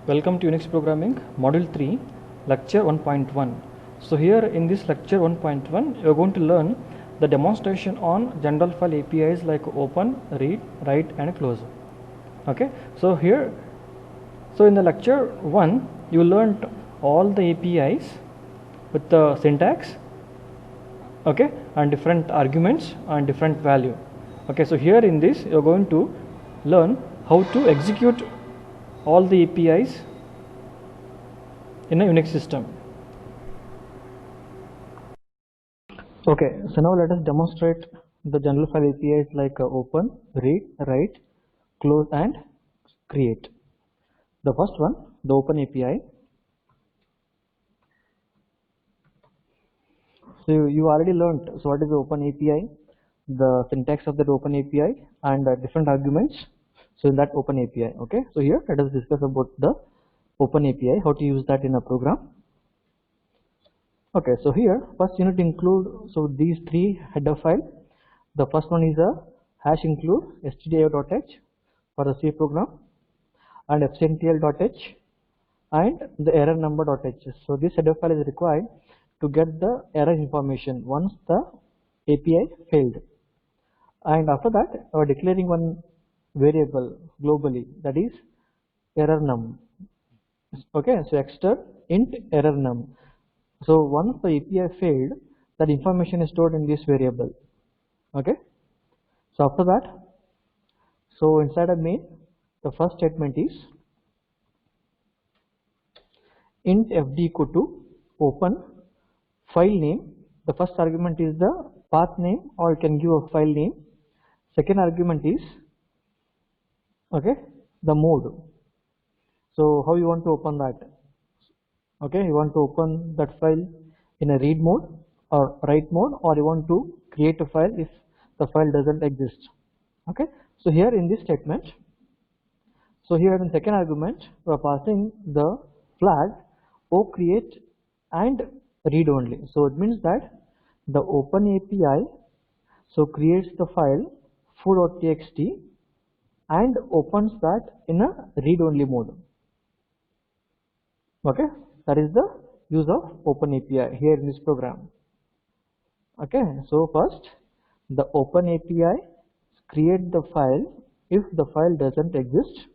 Welcome to Unix Programming Module 3 Lecture 1.1. So here in this lecture 1.1 you are going to learn the demonstration on general file APIs like open, read, write and close. Okay, so in the lecture 1 you learned all the APIs with the syntax, okay, and different arguments and different value. Okay, so here in this you are going to learn how to execute all the APIs in a Unix system. Okay, so now let us demonstrate the general file APIs like open, read, write, close and create. The first one, the open API. So you already learned so what is the open API, the syntax of that open API and different arguments. So in that open API, okay. So here let us discuss about the open API, how to use that in a program. Okay, so here first you need to include these three header files. The first one is a hash include stdio.h for the C program and fcntl.h and the error number.h. So this header file is required to get the error information once the API failed. And after that we are declaring one variable globally, that is error num. Okay, so extra int error num. So once the API failed, that information is stored in this variable. Okay, so after that, so inside a main, the first statement is int fd equal to open file name. The first argument is the path name, or you can give a file name. Second argument is okay the mode. So how you want to open that? Okay, you want to open that file in a read mode or write mode, or you want to create a file if the file doesn't exist. Okay, so here in this statement, so here in second argument we are passing the flag oCreate and read only. So it means that the open API so creates the file foo.txt and opens that in a read only mode. Okay, that is the use of open API here in this program. Okay, so first the open API create the file if the file doesn't exist.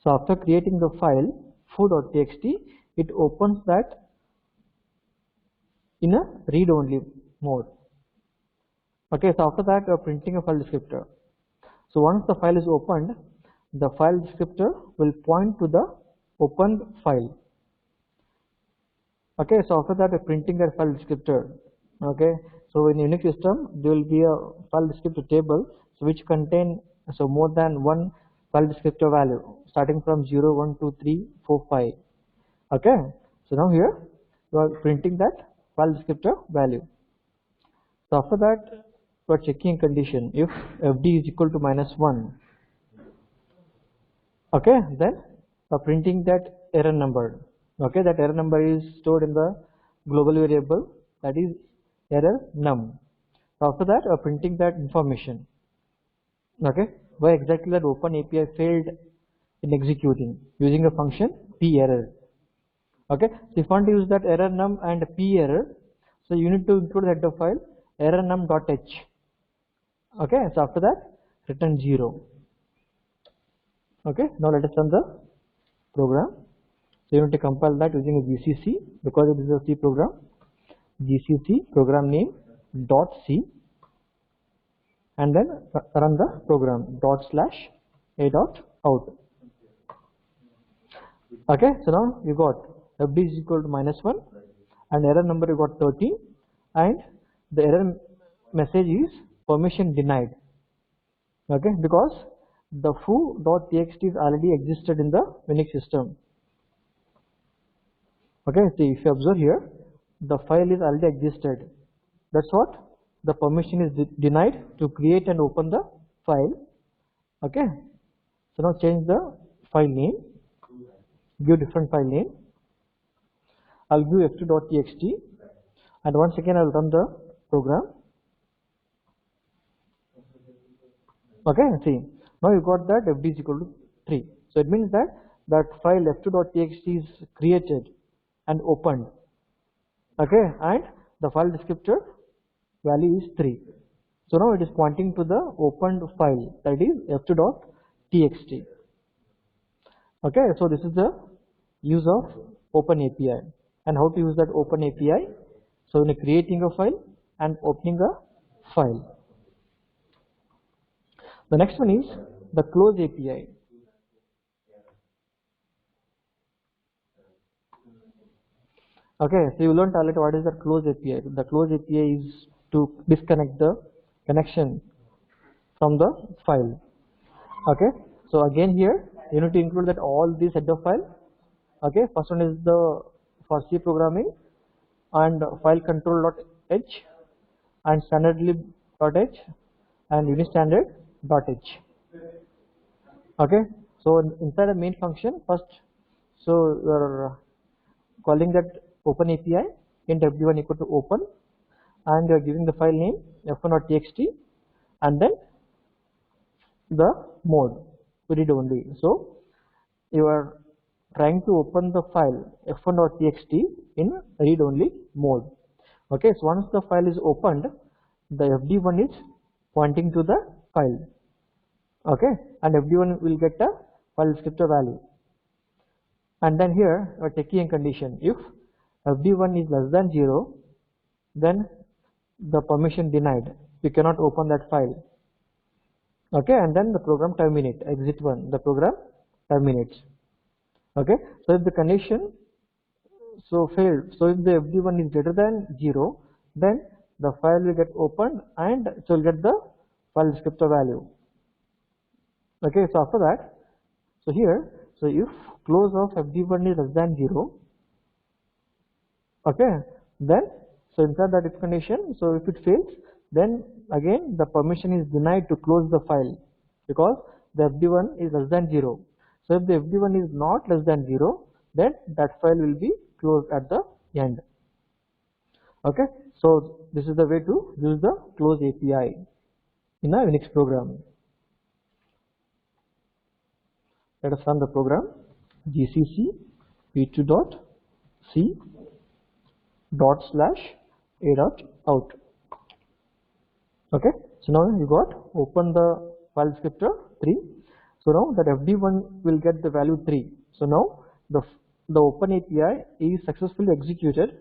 So after creating the file foo.txt, it opens that in a read only mode. Okay, so after that we are printing a file descriptor. So once the file is opened, the file descriptor will point to the opened file. Okay, so after that we are printing that file descriptor. Okay, so in Unix system there will be a file descriptor table which contain more than one file descriptor value starting from 0, 1, 2, 3, 4, 5. Okay, so now here we are printing that file descriptor value. So after that we are checking condition if fd is equal to -1. Okay, then we are printing that error number. Okay, that error number is stored in the global variable, that is error num. So after that we are printing that information. Okay, why exactly that open API failed in executing using a function p_error. Okay, so if you want to use that error num and p_error, so you need to include the header file error num.h. Okay, so after that return 0. Okay, now let us run the program. So you need to compile that using a GCC because it is a C program. GCC program name .c and then run the program ./a.out. Okay, so now you got fd is equal to -1 and error number you got 13 and the error message is permission denied. Okay, because the foo.txt is already existed in the Unix system. Okay, see if you observe here, the file is already existed. That's what the permission is denied to create and open the file. Okay, so now change the file name, give different file name. I'll give f2.txt and once again I'll run the program. Okay, see now you got that fd is equal to 3. So it means that that file f2.txt is created and opened, okay, and the file descriptor value is 3. So now it is pointing to the opened file, that is f2.txt. Okay, so this is the use of OpenAPI and how to use that OpenAPI. So in creating a file and opening a file. The next one is the close API. Okay, so you learned already what is the close API. The close API is to disconnect the connection from the file. Okay, so again here you need to include that all these header file. Okay, first one is the for C programming and file control.h and standardlib.h and unistandard.h. Okay, so inside the main function first, so you are calling that open API int fd1 equal to open and you are giving the file name f1.txt and then the mode read only. So you are trying to open the file f1.txt in read only mode. Okay, so once the file is opened, the fd1 is pointing to the file. Okay, and fd1 will get a file descriptor value. And then here we are taking a condition: if fd1 is less than 0, then the permission denied, you cannot open that file. Okay, and then the program terminate, exit 1, the program terminates. Okay, so if the condition so failed, so if the fd1 is greater than 0, then the file will get opened and so will get the file descriptor value. Okay, so after that, so here, so if close of fd1 is less than 0, okay, then so inside that if condition, so if it fails, then again the permission is denied to close the file because the fd1 is less than 0. So if the fd1 is not less than 0, then that file will be closed at the end. Okay, so this is the way to use the close API in a Unix program. Let us run the program. gcc v2.c/a.out. Okay, so now you got open the file descriptor 3. So now that fd1 will get the value 3. So now the open API is successfully executed,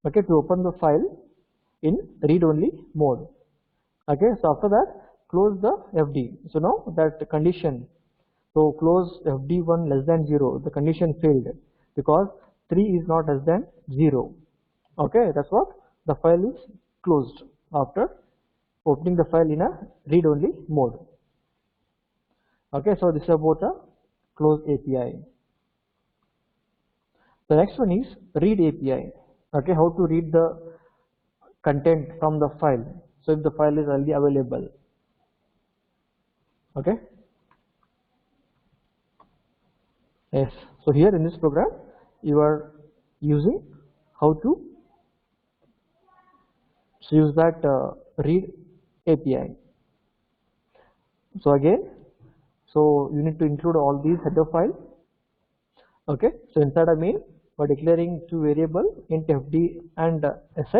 okay, to open the file in read only mode. Okay, so after that close the fd. So now that condition, so close fd1 less than 0, the condition failed because 3 is not less than 0. Okay, that's what the file is closed after opening the file in a read only mode. Okay, so this is about a close API. The next one is read API. Okay, how to read the content from the file. So if the file is already available. Okay. Yes. So here in this program, you are using how to use that read API. So again, so you need to include all these header files. Okay. So inside a main, we are declaring two variables int fd and sh.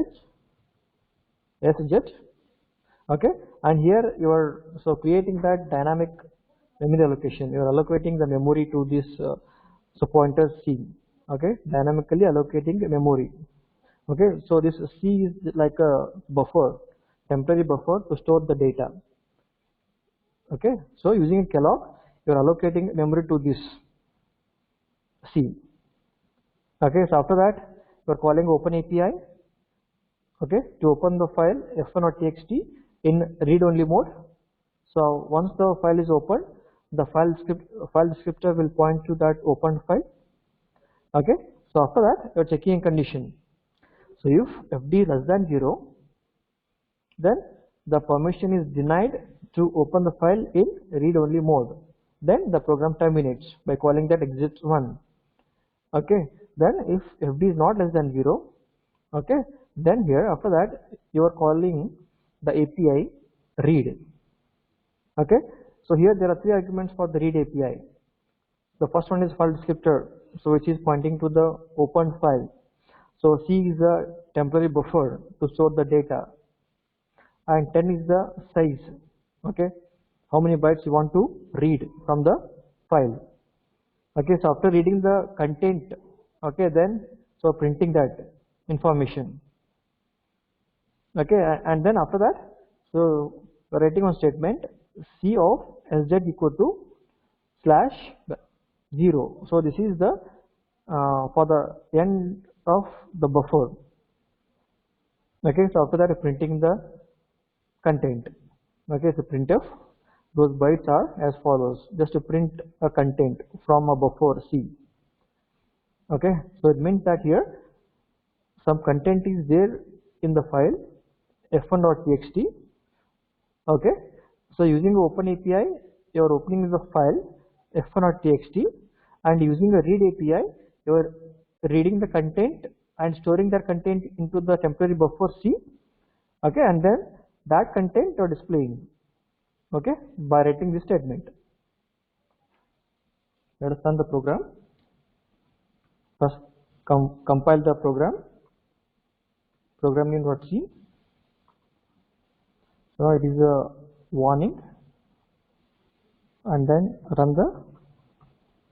Okay, and here you are so creating that dynamic memory allocation. You are allocating the memory to this so pointer C. Okay, dynamically allocating the memory. Okay, so this C is like a buffer, temporary buffer to store the data. Okay, so using a Kellogg, you are allocating memory to this C. Okay, so after that you are calling open API. Okay, to open the file f1.txt in read only mode. So once the file is opened, the file descriptor will point to that opened file. Okay, so after that you are checking a condition. So if fd less than 0, then the permission is denied to open the file in read only mode. Then the program terminates by calling that exit 1. Okay, then if fd is not less than 0, okay, then here after that you are calling the API read. Okay, so here there are 3 arguments for the read API. The first one is file descriptor, so which is pointing to the open file. So C is the temporary buffer to store the data, and 10 is the size. Okay, how many bytes you want to read from the file. Okay, so after reading the content, okay, then so printing that information. Okay, and then after that, so writing one statement, C of sz equal to slash 0. So this is the for the end of the buffer. Okay, so after that printing the content. Okay, so printf, those bytes are as follows, just to print a content from a buffer C. Okay, so it means that here some content is there in the file f1.txt. Okay, so using open API, you are opening the file f1.txt, and using a read API, you are reading the content and storing that content into the temporary buffer C. Okay, and then that content you are displaying, okay, by writing this statement. Let us run the program. First compile the program, program name.c. So it is a warning, and then run the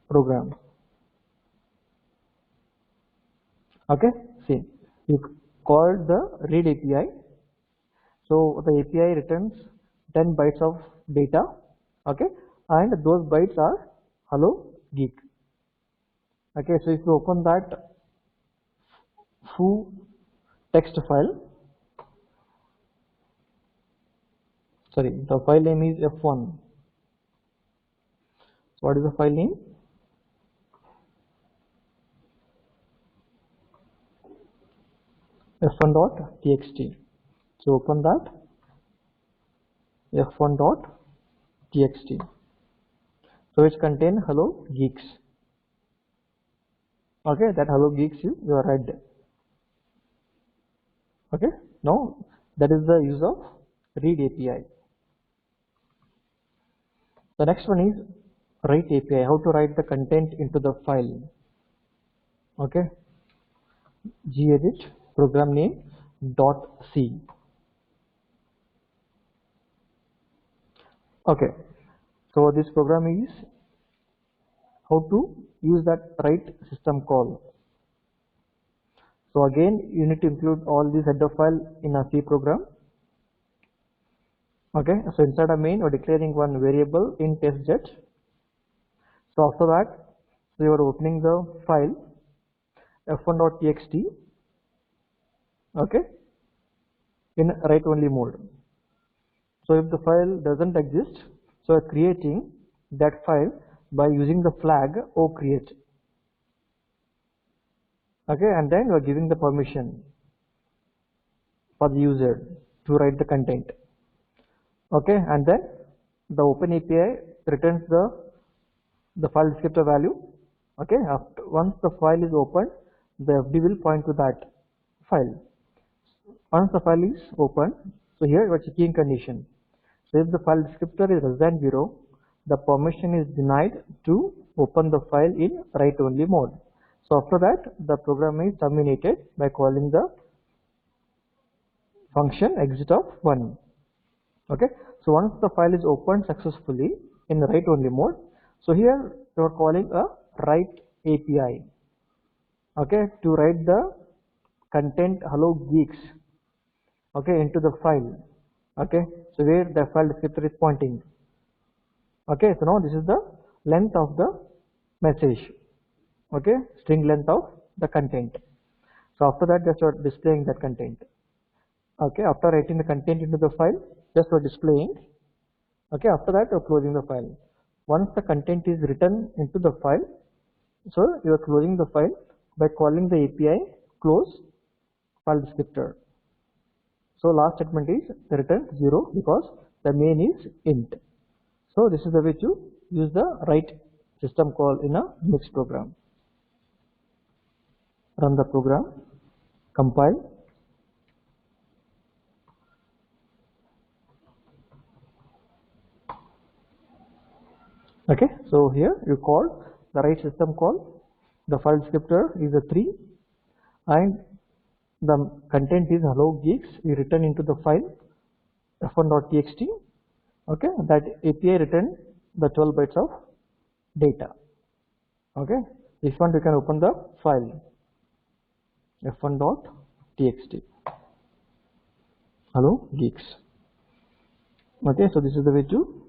program. Okay, see, you call the read API. So the API returns 10 bytes of data. Okay, and those bytes are hello geek. Okay, so if you open that foo text file, sorry, the file name is f1. So what is the file name? f1.txt. So open that f1.txt. So which contain hello geeks. Okay, that hello geeks is your read. Okay, now that is the use of read API. The next one is write API, how to write the content into the file. Okay, gedit program name .c. Okay, so this program is how to use that write system call. So again, you need to include all these header file in a C program. Okay, so inside a main, we're declaring one variable in testjet. So after that, so you are opening the file f1.txt. Okay, in write only mode. So if the file doesn't exist, so you're creating that file by using the flag ocreate. Okay, and then you are giving the permission for the user to write the content. Okay, and then the open API returns the file descriptor value. Okay, after once the file is opened, the FD will point to that file. Once the file is open, so here you are checking condition. So if the file descriptor is less than 0, the permission is denied to open the file in write only mode. So after that, the program is terminated by calling the function exit of 1. Okay, so once the file is opened successfully in the write only mode, so here you are calling a write API. Okay, to write the content hello geeks, okay, into the file. Okay, so where the file descriptor is pointing. Okay, so now this is the length of the message. Okay, string length of the content. So after that, just are displaying that content. Okay, after writing the content into the file, just for displaying. Okay, after that you're closing the file. Once the content is written into the file, so you are closing the file by calling the API close file descriptor. So last statement is return 0 because the main is int. So this is the way to use the write system call in a Unix program. Run the program, compile. Okay, so here you call the write system call, the file descriptor is a 3, and the content is hello geeks. We return into the file f1.txt. Okay, that API return the 12 bytes of data. Okay, if you want, you can open the file f1.txt. Hello geeks. Okay, so this is the way to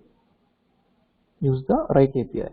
use the write API.